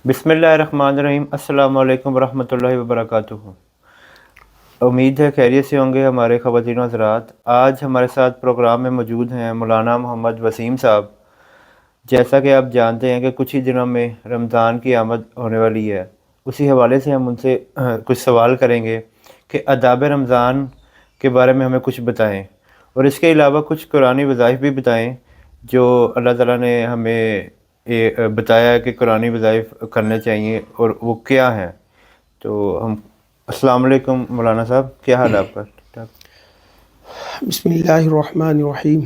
بسم اللہ الرحمن الرحیم۔ السلام علیکم ورحمۃ اللہ وبرکاتہ۔ امید ہے خیریت سے ہوں گے ہمارے خواتین و حضرات۔ آج ہمارے ساتھ پروگرام میں موجود ہیں مولانا محمد وسیم صاحب۔ جیسا کہ آپ جانتے ہیں کہ کچھ ہی دنوں میں رمضان کی آمد ہونے والی ہے، اسی حوالے سے ہم ان سے کچھ سوال کریں گے کہ آداب رمضان کے بارے میں ہمیں کچھ بتائیں، اور اس کے علاوہ کچھ قرآنی وظائف بھی بتائیں جو اللہ تعالیٰ نے ہمیں یہ بتایا ہے کہ قرآنی وظائف کرنے چاہیے، اور وہ کیا ہیں۔ تو ہم السلام علیکم مولانا صاحب، کیا حال ہے آپ کا؟ ٹھیک ٹھاک؟ بسم اللہ الرحمن الرحیم۔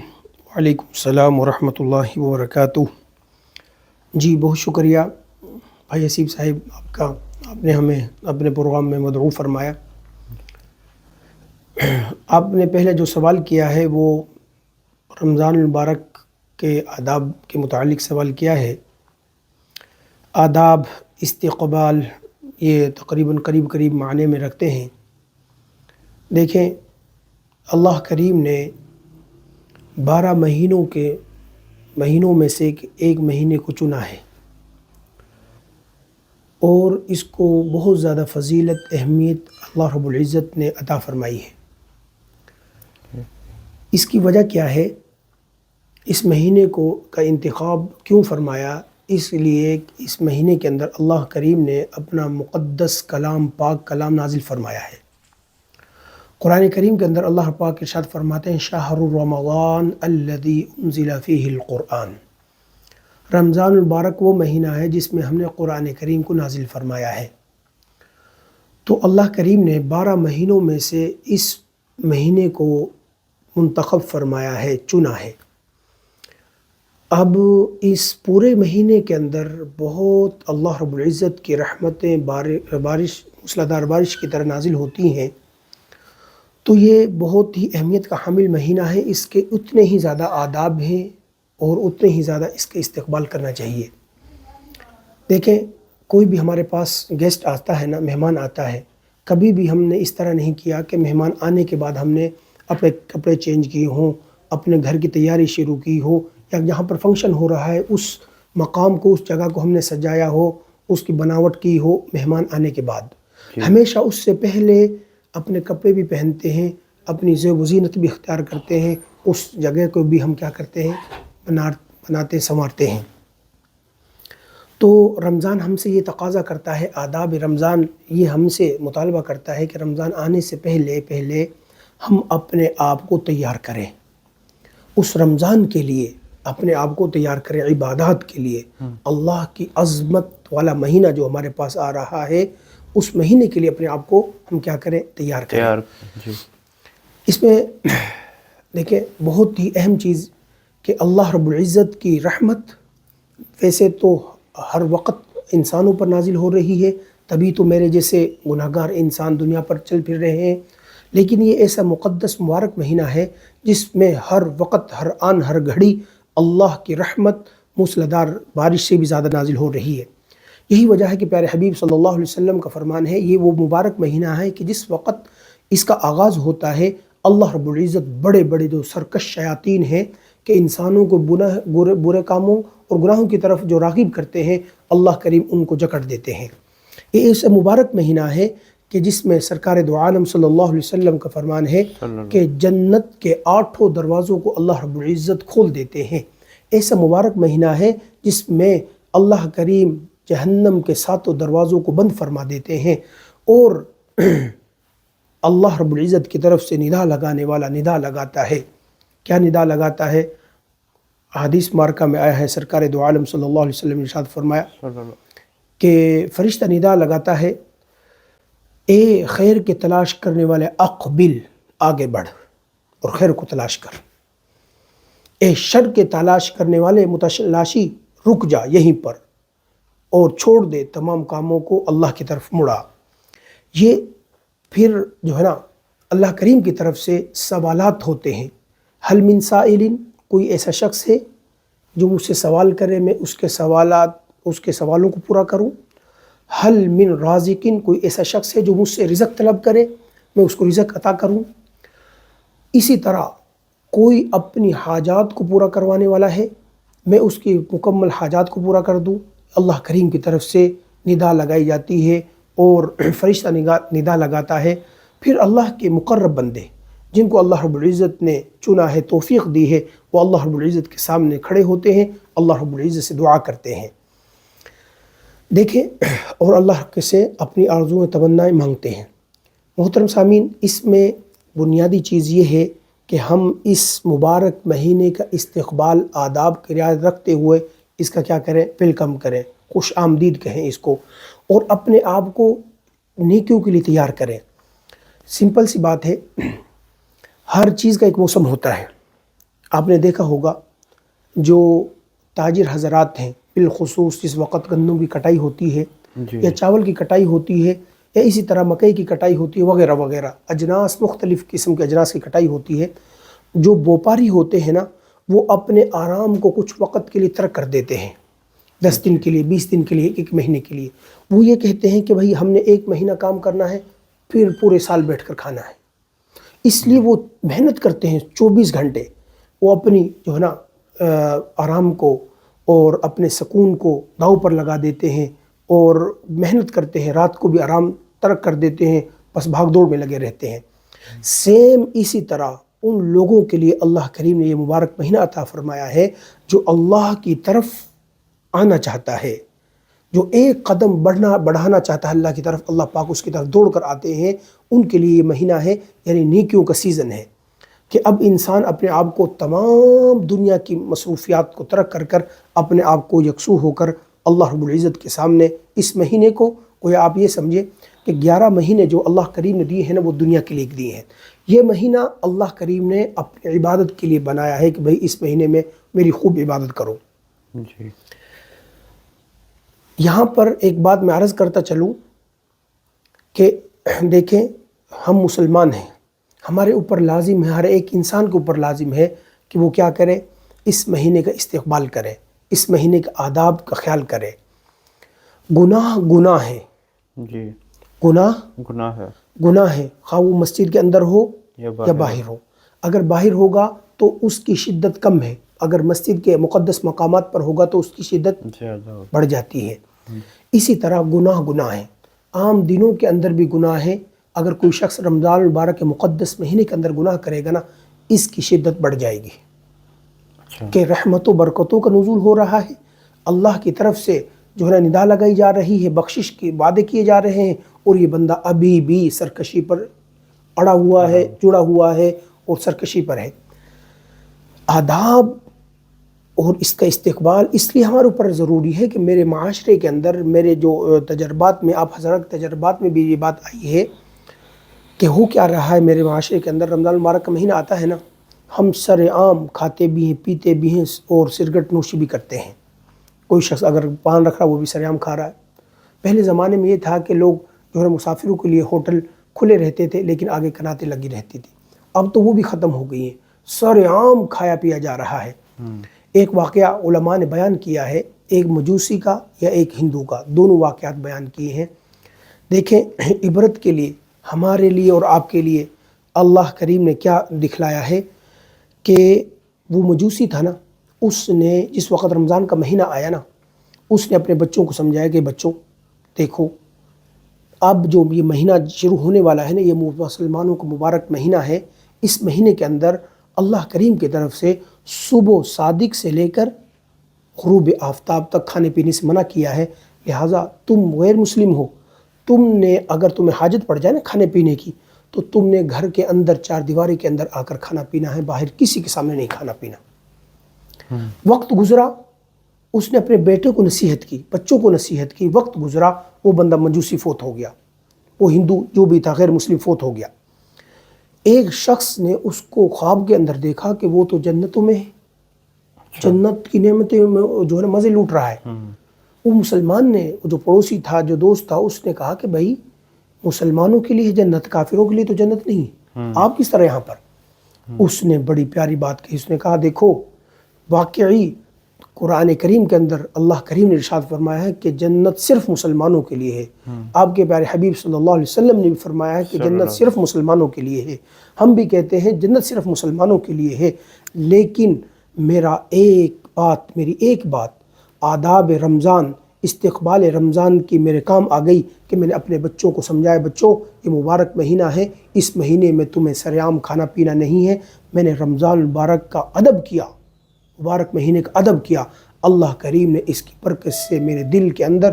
وعلیکم السلام ورحمۃ اللہ وبرکاتہ۔ جی بہت شکریہ بھائی حسیب صاحب آپ کا، آپ نے ہمیں اپنے پروگرام میں مدعو فرمایا۔ آپ نے پہلے جو سوال کیا ہے وہ رمضان المبارک کے آداب کے متعلق سوال کیا ہے۔ آداب، استقبال، یہ تقریباً قریب معنی میں رکھتے ہیں۔ دیکھیں، اللہ کریم نے 12 مہینوں میں سے ایک مہینے کو چنا ہے، اور اس کو بہت زیادہ فضیلت، اہمیت اللہ رب العزت نے عطا فرمائی ہے۔ اس کی وجہ کیا ہے؟ اس مہینے کا انتخاب کیوں فرمایا؟ اس لیے اس مہینے کے اندر اللہ کریم نے اپنا مقدس کلام، پاک کلام نازل فرمایا ہے۔ قرآن کریم کے اندر اللہ پاک ارشاد فرماتے ہیں شہر رمضان الذی انزل فیہ القرآن۔ رمضان المبارک وہ مہینہ ہے جس میں ہم نے قرآن کریم کو نازل فرمایا ہے۔ تو اللہ کریم نے 12 مہینوں میں سے اس مہینے کو منتخب فرمایا ہے، چنا ہے۔ اب اس پورے مہینے کے اندر بہت اللہ رب العزت کی رحمتیں موسلادھار بارش کی طرح نازل ہوتی ہیں، تو یہ بہت ہی اہمیت کا حامل مہینہ ہے۔ اس کے اتنے ہی زیادہ آداب ہیں اور اتنے ہی زیادہ اس کا استقبال کرنا چاہیے۔ دیکھیں، کوئی بھی ہمارے پاس گیسٹ آتا ہے نا، مہمان آتا ہے، کبھی بھی ہم نے اس طرح نہیں کیا کہ مہمان آنے کے بعد ہم نے اپنے کپڑے چینج کیے ہوں، اپنے گھر کی تیاری شروع کی ہو، یا جہاں پر فنکشن ہو رہا ہے اس مقام کو، اس جگہ کو ہم نے سجایا ہو، اس کی بناوٹ کی ہو مہمان آنے کے بعد۔ ہمیشہ اس سے پہلے اپنے کپڑے بھی پہنتے ہیں، اپنی زیب و زینت بھی اختیار کرتے ہیں، اس جگہ کو بھی ہم کیا کرتے ہیں، بناتے سنوارتے ہیں۔ تو رمضان ہم سے یہ تقاضا کرتا ہے، آداب رمضان یہ ہم سے مطالبہ کرتا ہے کہ رمضان آنے سے پہلے ہم اپنے آپ کو تیار کریں، اس رمضان کے لیے اپنے آپ کو تیار کریں، عبادات کے لیے۔ اللہ کی عظمت والا مہینہ جو ہمارے پاس آ رہا ہے، اس مہینے کے لیے اپنے آپ کو ہم کیا کریں، تیار کریں۔ جی۔ اس میں دیکھیں بہت ہی اہم چیز کہ اللہ رب العزت کی رحمت ویسے تو ہر وقت انسانوں پر نازل ہو رہی ہے، تبھی تو میرے جیسے گناہگار انسان دنیا پر چل پھر رہے ہیں، لیکن یہ ایسا مقدس مبارک مہینہ ہے جس میں ہر وقت، ہر آن، ہر گھڑی اللہ کی رحمت موسلادھار بارش سے بھی زیادہ نازل ہو رہی ہے۔ یہی وجہ ہے کہ پیارے حبیب صلی اللہ علیہ وسلم کا فرمان ہے، یہ وہ مبارک مہینہ ہے کہ جس وقت اس کا آغاز ہوتا ہے، اللہ رب العزت بڑے جو سرکش شیاطین ہیں کہ انسانوں کو برے کاموں اور گناہوں کی طرف جو راغب کرتے ہیں، اللہ کریم ان کو جکڑ دیتے ہیں۔ یہ ایسا مبارک مہینہ ہے کہ جس میں سرکار دو عالم صلی اللہ علیہ وسلم کا فرمان ہے کہ جنت کے 8 دروازوں کو اللہ رب العزت کھول دیتے ہیں۔ ایسا مبارک مہینہ ہے جس میں اللہ کریم جہنم کے 7 دروازوں کو بند فرما دیتے ہیں، اور اللہ رب العزت کی طرف سے ندا لگانے والا ندا لگاتا ہے۔ کیا ندا لگاتا ہے؟ حدیث مبارکہ میں آیا ہے، سرکار دو عالم صلی اللہ علیہ وسلم نے ارشاد فرمایا کہ فرشتہ ندا لگاتا ہے، اے خیر کے تلاش کرنے والے اقبل، آگے بڑھ اور خیر کو تلاش کر۔ اے شر کے تلاش کرنے والے متلاشی، رک جا یہیں پر اور چھوڑ دے تمام کاموں کو، اللہ کی طرف مڑا۔ یہ پھر جو ہے نا اللہ کریم کی طرف سے سوالات ہوتے ہیں، حل من سائل، کوئی ایسا شخص ہے جو مجھ سے سوال کرے، میں اس کے سوالوں کو پورا کروں۔ حل من رازق، کوئی ایسا شخص ہے جو مجھ سے رزق طلب کرے، میں اس کو رزق عطا کروں۔ اسی طرح کوئی اپنی حاجات کو پورا کروانے والا ہے، میں اس کی مکمل حاجات کو پورا کر دوں۔ اللہ کریم کی طرف سے ندا لگائی جاتی ہے اور فرشتہ ندا لگاتا ہے، پھر اللہ کے مقرب بندے جن کو اللہ رب العزت نے چنا ہے، توفیق دی ہے، وہ اللہ رب العزت کے سامنے کھڑے ہوتے ہیں، اللہ رب العزت سے دعا کرتے ہیں، دیکھیں، اور اللہ کے سے اپنی آرزویں تمنائیں مانگتے ہیں۔ محترم سامعین، اس میں بنیادی چیز یہ ہے کہ ہم اس مبارک مہینے کا استقبال آداب کی رعایت رکھتے ہوئے اس کا کیا کریں، ویلکم کریں، خوش آمدید کہیں اس کو، اور اپنے آپ کو نیکیوں کے لیے تیار کریں۔ سمپل سی بات ہے، ہر چیز کا ایک موسم ہوتا ہے۔ آپ نے دیکھا ہوگا جو تاجر حضرات ہیں، بالخصوص جس وقت گندم کی کٹائی ہوتی ہے یا چاول کی کٹائی ہوتی ہے یا اسی طرح مکئی کی کٹائی ہوتی ہے وغیرہ وغیرہ، اجناس مختلف قسم کے اجناس کی کٹائی ہوتی ہے، جو بیوپاری ہوتے ہیں نا، وہ اپنے آرام کو کچھ وقت کے لیے ترک کر دیتے ہیں، 10 دن کے لیے، 20 دن کے لیے، ایک مہینے کے لیے۔ وہ یہ کہتے ہیں کہ بھائی ہم نے 1 مہینہ کام کرنا ہے، پھر پورے سال بیٹھ کر کھانا ہے۔ اس لیے وہ محنت کرتے ہیں 24 گھنٹے، وہ اپنی جو ہے نا آرام کو اور اپنے سکون کو داؤ پر لگا دیتے ہیں اور محنت کرتے ہیں، رات کو بھی آرام ترک کر دیتے ہیں، بس بھاگ دوڑ میں لگے رہتے ہیں۔ سیم اسی طرح ان لوگوں کے لیے اللہ کریم نے یہ مبارک مہینہ عطا فرمایا ہے جو اللہ کی طرف آنا چاہتا ہے، جو ایک قدم بڑھانا چاہتا ہے اللہ کی طرف، اللہ پاک اس کی طرف دوڑ کر آتے ہیں، ان کے لیے یہ مہینہ ہے، یعنی نیکیوں کا سیزن ہے، کہ اب انسان اپنے آپ کو تمام دنیا کی مصروفیات کو ترک کر کر اپنے آپ کو یکسو ہو کر اللہ رب العزت کے سامنے اس مہینے کو، گویا آپ یہ سمجھے کہ 11 مہینے جو اللہ کریم نے دیے ہیں نا، وہ دنیا کے لیے دیے ہیں۔ یہ مہینہ اللہ کریم نے اپنی عبادت کے لیے بنایا ہے کہ بھئی اس مہینے میں میری خوب عبادت کرو۔ جی، یہاں پر ایک بات میں عرض کرتا چلوں کہ دیکھیں، ہم مسلمان ہیں، ہمارے اوپر لازم ہے، ہر ایک انسان کے اوپر لازم ہے کہ وہ کیا کرے، اس مہینے کا استقبال کرے، اس مہینے کے آداب کا خیال کرے۔ گناہ ہے، جی، گناہ ہے، خواہ وہ مسجد کے اندر ہو یا باہر ہو۔ اگر باہر ہوگا تو اس کی شدت کم ہے، اگر مسجد کے مقدس مقامات پر ہوگا تو اس کی شدت بڑھ جاتی ہے۔ اسی طرح گناہ ہیں، عام دنوں کے اندر بھی گناہ ہیں، اگر کوئی شخص رمضان المبارک کے مقدس مہینے کے اندر گناہ کرے گا نا، اس کی شدت بڑھ جائے گی، کہ رحمت و برکتوں کا نزول ہو رہا ہے، اللہ کی طرف سے جو ہے ندا لگائی جا رہی ہے، بخشش کے وعدے کیے جا رہے ہیں، اور یہ بندہ ابھی بھی سرکشی پر اڑا ہوا ہے، جڑا ہوا ہے اور سرکشی پر ہے۔ آداب اور اس کا استقبال اس لیے ہمارے اوپر ضروری ہے کہ میرے معاشرے کے اندر، میرے جو تجربات میں، آپ حضرات تجربات میں بھی یہ بات آئی ہے کہ ہو کیا رہا ہے میرے معاشرے کے اندر، رمضان المبارک کا مہینہ آتا ہے نا، ہم سر عام کھاتے بھی ہیں، پیتے بھی ہیں اور سگریٹ نوشی بھی کرتے ہیں۔ کوئی شخص اگر پان رکھ رہا وہ بھی سر عام کھا رہا ہے۔ پہلے زمانے میں یہ تھا کہ لوگ جو ہے مسافروں کے لیے ہوٹل کھلے رہتے تھے لیکن آگے کناتیں لگی رہتی تھی، اب تو وہ بھی ختم ہو گئی ہیں، سر عام کھایا پیا جا رہا ہے۔ ایک واقعہ علماء نے بیان کیا ہے، ایک مجوسی کا یا ایک ہندو کا، دونوں واقعات بیان کیے ہیں۔ دیکھیں، عبرت کے لیے ہمارے لیے اور آپ کے لیے اللہ کریم نے کیا دکھلایا ہے کہ وہ مجوسی تھا نا، اس نے جس وقت رمضان کا مہینہ آیا نا، اس نے اپنے بچوں کو سمجھایا کہ بچوں دیکھو، اب جو یہ مہینہ شروع ہونے والا ہے نا، یہ مسلمانوں کا مبارک مہینہ ہے، اس مہینے کے اندر اللہ کریم کی طرف سے صبح صادق سے لے کر غروب آفتاب تک کھانے پینے سے منع کیا ہے، لہٰذا تم غیر مسلم ہو، تم نے اگر تمہیں حاجت پڑ جائے نا کھانے پینے کی، تو تم نے گھر کے اندر 4 دیواری کے اندر آ کر کھانا پینا ہے، باہر کسی کے سامنے نہیں کھانا پینا۔ وقت گزرا، اس نے اپنے بیٹے کو نصیحت کی، بچوں کو نصیحت کی، وقت گزرا، وہ بندہ مجوسی فوت ہو گیا، وہ ہندو جو بھی تھا غیر مسلم فوت ہو گیا۔ ایک شخص نے اس کو خواب کے اندر دیکھا کہ وہ تو جنتوں میں ہے، جنت کی نعمتیں جو ہے نا مزے لوٹ رہا ہے۔ وہ مسلمان نے، جو پڑوسی تھا، جو دوست تھا، اس نے کہا کہ بھائی مسلمانوں کے لیے جنت، کافروں کے لیے تو جنت نہیں ہے، آپ کس طرح یہاں پر؟ اس نے بڑی پیاری بات کہی، اس نے کہا دیکھو، واقعی قرآن کریم کے اندر اللہ کریم نے ارشاد فرمایا ہے کہ جنت صرف مسلمانوں کے لیے ہے۔ آپ کے پیارے حبیب صلی اللہ علیہ وسلم نے بھی فرمایا ہے کہ جنت صرف مسلمانوں کے لیے ہے۔ ہم بھی کہتے ہیں جنت صرف مسلمانوں کے لیے ہے، لیکن میری ایک بات، آداب رمضان استقبال رمضان کی میرے کام آ گئی کہ میں نے اپنے بچوں کو سمجھایا، بچوں یہ مبارک مہینہ ہے، اس مہینے میں تمہیں سریعام کھانا پینا نہیں ہے۔ میں نے رمضان المبارک کا ادب کیا، مبارک مہینے کا ادب کیا۔ اللہ کریم نے اس کی برکت سے میرے دل کے اندر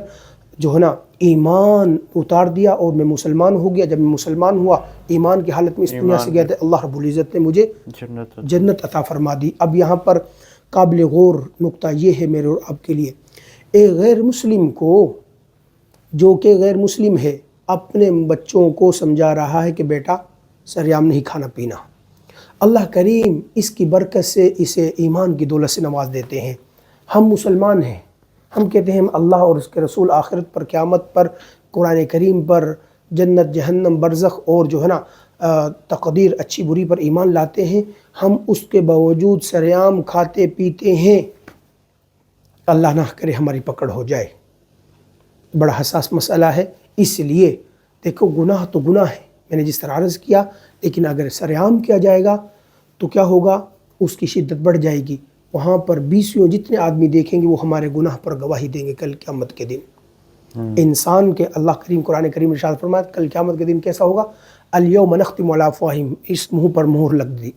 جو ہے نا ایمان اتار دیا اور میں مسلمان ہو گیا۔ جب میں مسلمان ہوا، ایمان کی حالت میں اس دنیا سے گیا تھا، اللہ رب العزت نے مجھے جنت عطا فرما دی۔ اب یہاں پر قابل غور نقطہ یہ ہے میرے اور آپ کے لیے، ایک غیر مسلم کو جو کہ غیر مسلم ہے اپنے بچوں کو سمجھا رہا ہے کہ بیٹا سریعام نہیں کھانا پینا۔ اللہ کریم اس کی برکت سے اسے ایمان کی دولت سے نواز دیتے ہیں۔ ہم مسلمان ہیں، ہم کہتے ہیں ہم اللہ اور اس کے رسول، آخرت پر، قیامت پر، قرآن کریم پر، جنت جہنم برزخ اور جو ہے نا تقدیر اچھی بری پر ایمان لاتے ہیں۔ ہم اس کے باوجود سریعام کھاتے پیتے ہیں۔ اللہ نہ کرے ہماری پکڑ ہو جائے، بڑا حساس مسئلہ ہے۔ اس لیے دیکھو گناہ تو گناہ ہے، میں نے جس طرح عرض کیا، لیکن اگر سریعام کیا جائے گا تو کیا ہوگا؟ اس کی شدت بڑھ جائے گی۔ وہاں پر بیسیوں جتنے آدمی دیکھیں گے وہ ہمارے گناہ پر گواہی دیں گے کل قیامت کے دن۔ انسان کے اللہ کریم قرآن کریم ارشاد فرمایا کل قیامت کے دن کیسا ہوگا؟ الیوم نختم علی افواہہم، اس منہ پر مہر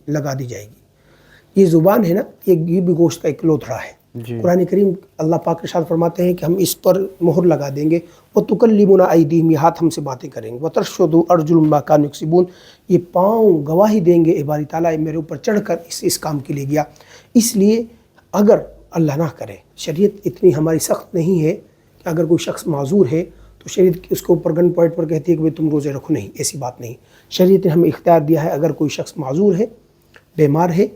لگا دی جائے گی۔ یہ زبان ہے نا، یہ بھی گوشت کا ایک لوتھڑا ہے۔ قرآن کریم اللہ پاک ارشاد فرماتے ہیں کہ ہم اس پر مہر لگا دیں گے، وَتُكَلِّمُنَا أَيْدِيهِمْ، یہ ہاتھ ہم سے باتیں کریں گے، وَتَرْشُدُ أَرْجُلُهُم مَّا كَانُوا يَكْسِبُونَ، یہ پاؤں گواہی دیں گے اے باری تعالیٰ میرے اوپر چڑھ کر اس کام کے لیے گیا۔ اس لیے اگر اللہ نہ کرے، شریعت اتنی ہماری سخت نہیں ہے کہ اگر کوئی شخص معذور ہے تو شریعت اس کے اوپر گن پوائنٹ پر کہتی ہے کہ تم روزے رکھو، نہیں، ایسی بات نہیں۔ شریعت نے ہمیں اختیار دیا ہے، اگر کوئی شخص معذور ہے، بیمار ہے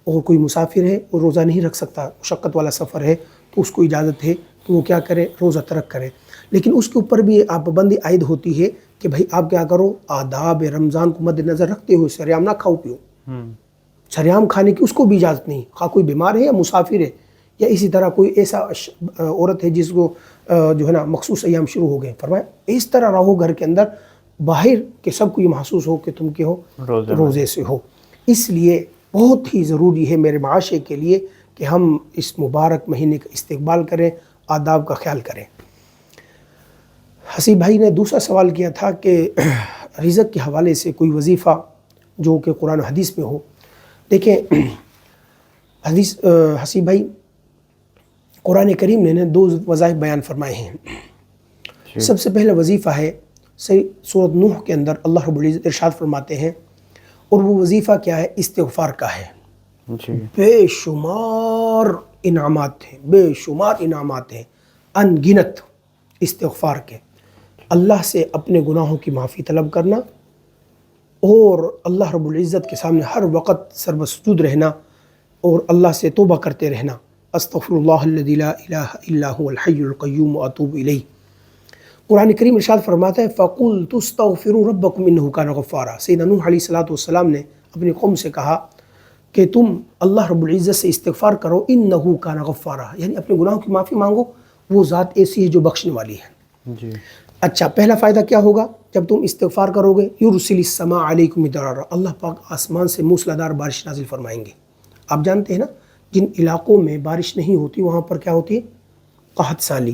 اور کوئی مسافر ہے اور روزہ نہیں رکھ سکتا، مشقت والا سفر ہے، تو اس کو اجازت ہے کہ وہ کیا کرے؟ روزہ ترک کرے۔ لیکن اس کے اوپر بھی آپ پابندی عائد ہوتی ہے کہ بھائی آپ کیا کرو، آداب رمضان کو مد نظر رکھتے ہوئے سریعام نہ کھاؤ پیو۔ سریعام کھانے کی اس کو بھی اجازت نہیں، خواہ کوئی بیمار ہے یا مسافر ہے، یا اسی طرح کوئی ایسا عورت ہے جس کو جو ہے نا مخصوص ایام شروع ہو گئے، فرمایا اس طرح رہو گھر کے اندر باہر کہ سب کو یہ محسوس ہو کہ تم کے ہو روزے سے ہو۔ اس لیے بہت ہی ضروری ہے میرے معاشرے کے لیے کہ ہم اس مبارک مہینے کا استقبال کریں، آداب کا خیال کریں۔ حسیب بھائی نے دوسرا سوال کیا تھا کہ رزق کے حوالے سے کوئی وظیفہ جو کہ قرآن و حدیث میں ہو۔ دیکھیں حسیب بھائی، قرآن کریم نے دو وظائف بیان فرمائے ہیں۔ سب سے پہلا وظیفہ ہے سورۃ نوح کے اندر اللہ رب العزت ارشاد فرماتے ہیں، اور وہ وظیفہ کیا ہے؟ استغفار کا ہے۔ بے شمار انعامات ہیں، بے شمار انعامات ہیں، ان گنت استغفار کے۔ اللہ سے اپنے گناہوں کی معافی طلب کرنا اور اللہ رب العزت کے سامنے ہر وقت سربسجود رہنا اور اللہ سے توبہ کرتے رہنا، استغفر اللہ الذی لا الہ الا هو الحی القیوم واتوب الیہ۔ قرآن کریم ارشاد فرماتا ہے فَقُلْتُ اسْتَغْفِرُوا رَبَّكُمْ إِنَّهُ كَانَ غَفَّارًا۔ سیدنا نوح علیہ السلام نے اپنی قوم سے کہا کہ تم اللہ رب العزت سے استغفار کرو، إِنَّهُ كَانَ غَفَّارًا، یعنی اپنے گناہوں کی معافی مانگو، وہ ذات ایسی ہے جو بخشنے والی ہے۔ اچھا، پہلا فائدہ کیا ہوگا جب تم استغفار کرو گے؟ يُرْسِلِ السَّمَاءَ عَلَيْكُمْ مِدْرَارًا، اللہ پاک آسمان سے موسلادھار بارش نازل فرمائیں گے۔ آپ جانتے ہیں نا جن علاقوں میں بارش نہیں ہوتی وہاں پر کیا ہوتی ہے؟ قحط سالی۔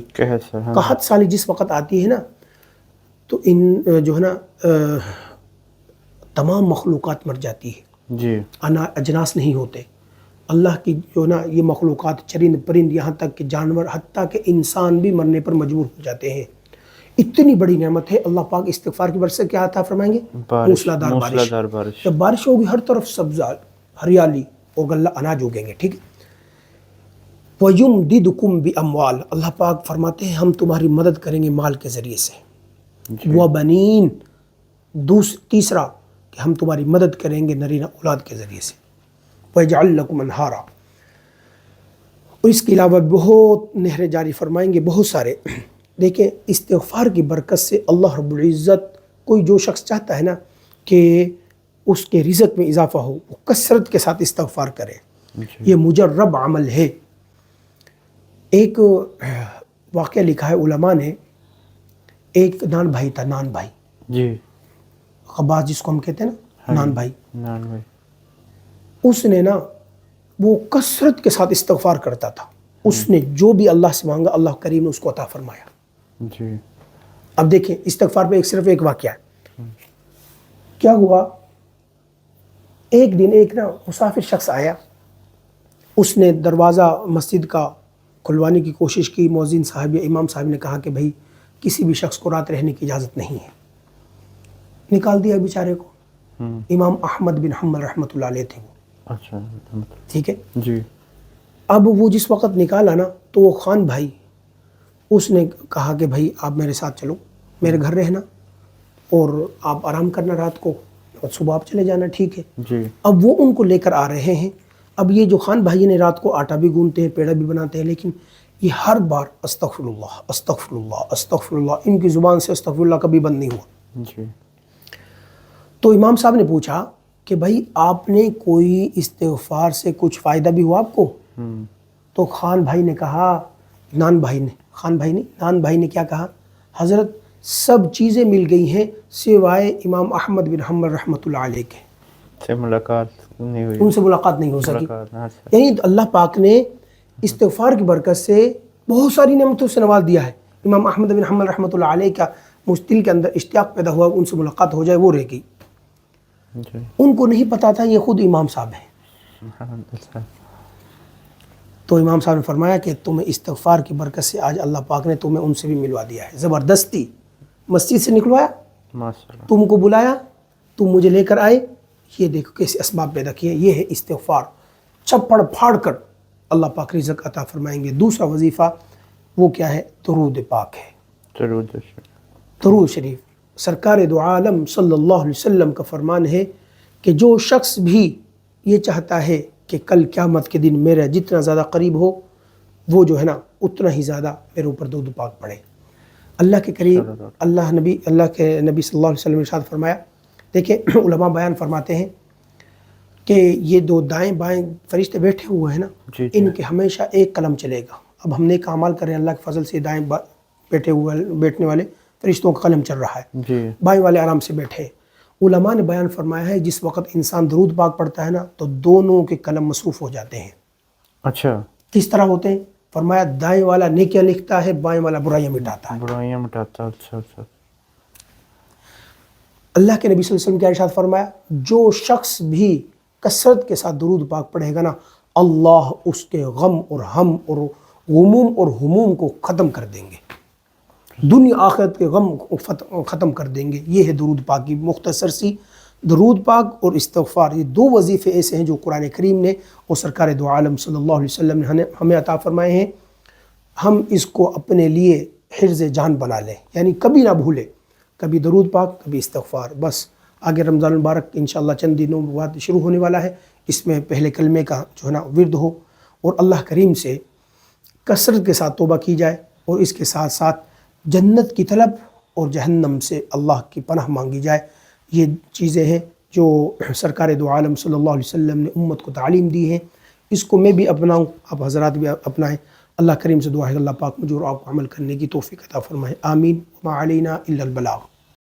قحط سالی جس وقت آتی ہے نا تو ان جو ہے نا تمام مخلوقات مر جاتی ہے، اجناس نہیں ہوتے۔ اللہ کی جو ہے نا یہ مخلوقات، چرند پرند، یہاں تک کہ جانور، حتیٰ کہ انسان بھی مرنے پر مجبور ہو جاتے ہیں۔ اتنی بڑی نعمت ہے، اللہ پاک استغفار کی برکت سے کیا عطا فرمائیں گے؟ موسلادھار بارش۔ جب بارش ہوگی ہر طرف سبزہ، ہریالی اور غلہ اناج اگیں گے، ٹھیک ہے۔ وَيُمْدِدُكُمْ بِأَمْوَالٍ، اللہ پاک فرماتے ہیں ہم تمہاری مدد کریں گے مال کے ذریعے سے۔ وَبَنِينَ، تیسرا کہ ہم تمہاری مدد کریں گے نرینہ اولاد کے ذریعے سے۔ وَيَجْعَلْ لَكُمْ أَنْهَارًا، اور اس کے علاوہ بہت نہریں جاری فرمائیں گے، بہت سارے۔ دیکھیں استغفار کی برکت سے اللہ رب العزت، کوئی جو شخص چاہتا ہے نا کہ اس کے رزق میں اضافہ ہو، وہ کثرت کے ساتھ استغفار کرے۔ یہ مجرب عمل ہے۔ ایک واقعہ لکھا ہے علماء نے، ایک نان بھائی تھا، نان بھائی، خباز جس کو ہم کہتے ہیں نا، نان بھائی۔ اس نے نا وہ کثرت کے ساتھ استغفار کرتا تھا، اس نے جو بھی اللہ سے مانگا اللہ کریم نے اس کو عطا فرمایا. جی. اب دیکھیں استغفار پہ صرف ایک واقعہ ہے. کیا ہوا، ایک دن ایک نا مسافر شخص آیا، اس نے دروازہ مسجد کا کھلوانے کی کوشش کی. مؤذن صاحب یا امام صاحب نے کہا کہ بھائی کسی بھی شخص کو رات رہنے کی اجازت نہیں ہے. نکال دیا بیچارے کو. امام احمد بن حنبل رحمۃ اللہ علیہ تھے وہ. اچھا. ٹھیک ہے. جی. اب وہ جس وقت نکالا نا تو وہ خان بھائی اس نے کہا کہ بھائی آپ میرے ساتھ چلو، میرے گھر رہنا اور آپ آرام کرنا رات کو، اور صبح آپ چلے جانا. ٹھیک ہے. جی. اب وہ ان کو لے کر آ رہے ہیں. اب یہ جو خان بھائی نے رات کو آٹا بھی گوندتے ہیں، پیڑا بھی بناتے ہیں، لیکن یہ ہر بار استغفر اللہ استغفر اللہ استغفر اللہ، ان کی زبان سے استغفر اللہ کبھی بند نہیں ہوا. جی. تو امام صاحب نے پوچھا کہ بھائی آپ نے کوئی استغفار سے کچھ فائدہ بھی ہوا آپ کو؟ تو خان بھائی نے کہا، نان بھائی نے کیا کہا، حضرت سب چیزیں مل گئی ہیں سوائے امام احمد بن حنبل رحمۃ اللہ علیہ کے. سے ملاقات نہیں ہوئی. ان سے ملاقات نہیں ہو سکی. ملاقات. یعنی اللہ پاک نے استغفار کی برکت سے بہت ساری نعمتوں سے نواز دیا ہے. امام احمد بن حنبل رحمۃ اللہ علیہ کا دل کے اندر اشتیاق پیدا ہوا ان سے ملاقات ہو جائے، وہ رہ گئی. جی. ان کو نہیں پتا تھا یہ خود امام صاحب ہیں. تو امام صاحب نے فرمایا کہ تمہیں استغفار کی برکت سے آج اللہ پاک نے تمہیں ان سے بھی ملوا دیا ہے. زبردستی مسجد سے نکلوایا، ماشاءاللہ. تم کو بلایا، تم مجھے لے کر آئے. یہ دیکھو کیسے اسباب پیدا کیے. یہ ہے استغفار. چھپڑ پھاڑ کر اللہ پاک رزق عطا فرمائیں گے. دوسرا وظیفہ وہ کیا ہے؟ درود پاک ہے. درود شریف. سرکار دو عالم صلی اللہ علیہ وسلم کا فرمان ہے کہ جو شخص بھی یہ چاہتا ہے کہ کل قیامت کے دن میرا جتنا زیادہ قریب ہو، وہ جو ہے نا اتنا ہی زیادہ میرے اوپر درود پاک پڑھے. اللہ کے قریب اللہ کے نبی صلی اللہ علیہ وسلم نے ارشاد فرمایا. دیکھیں علماء بیان فرماتے ہیں کہ یہ دو دائیں بائیں فرشتے بیٹھے ہوئے ہیں نا، ان کے ہمیشہ ایک قلم چلے گا. اب ہم نیک اعمال کر رہے ہیں، اللہ کے فضل سے دائیں بیٹھنے والے فرشتوں کا قلم چل رہا ہے، بائیں والے آرام سے بیٹھے. علماء نے بیان فرمایا ہے جس وقت انسان درود پاک پڑھتا ہے نا تو دونوں کے قلم مصروف ہو جاتے ہیں. اچھا. کس طرح ہوتے ہیں؟ فرمایا دائیں والا نیکیاں لکھتا ہے، بائیں والا برائیاں مٹاتا ہے. اچھا. اللہ کے نبی صلی اللہ علیہ وسلم کیا ارشاد فرمایا؟ جو شخص بھی کثرت کے ساتھ درود پاک پڑھے گا نا، اللہ اس کے غم اور ہم اور غموم اور ہموم کو ختم کر دیں گے. دنیا آخرت کے غم کو ختم کر دیں گے. یہ ہے درود پاک کی مختصر سی. درود پاک اور استغفار یہ دو وظیفے ایسے ہیں جو قرآن کریم نے اور سرکار دو عالم صلی اللہ علیہ وسلم نے ہمیں عطا فرمائے ہیں. ہم اس کو اپنے لیے حرز جان بنا لیں، یعنی کبھی نہ بھولیں. کبھی درود پاک، کبھی استغفار. بس آگے رمضان المبارک انشاءاللہ چند دنوں بعد شروع ہونے والا ہے. اس میں پہلے کلمے کا جو ہے نا ورد ہو اور اللہ کریم سے کثرت کے ساتھ توبہ کی جائے، اور اس کے ساتھ ساتھ جنت کی طلب اور جہنم سے اللہ کی پناہ مانگی جائے. یہ چیزیں ہیں جو سرکار دو عالم صلی اللہ علیہ وسلم نے امت کو تعلیم دی ہے. اس کو میں بھی اپناؤں، آپ حضرات بھی اپنائیں. اللہ کریم سے دعا ہے اللہ پاک مجھے اور آپ کو عمل کرنے کی توفیق عطا فرمائے. آمین. وما علینا الا البلاغ.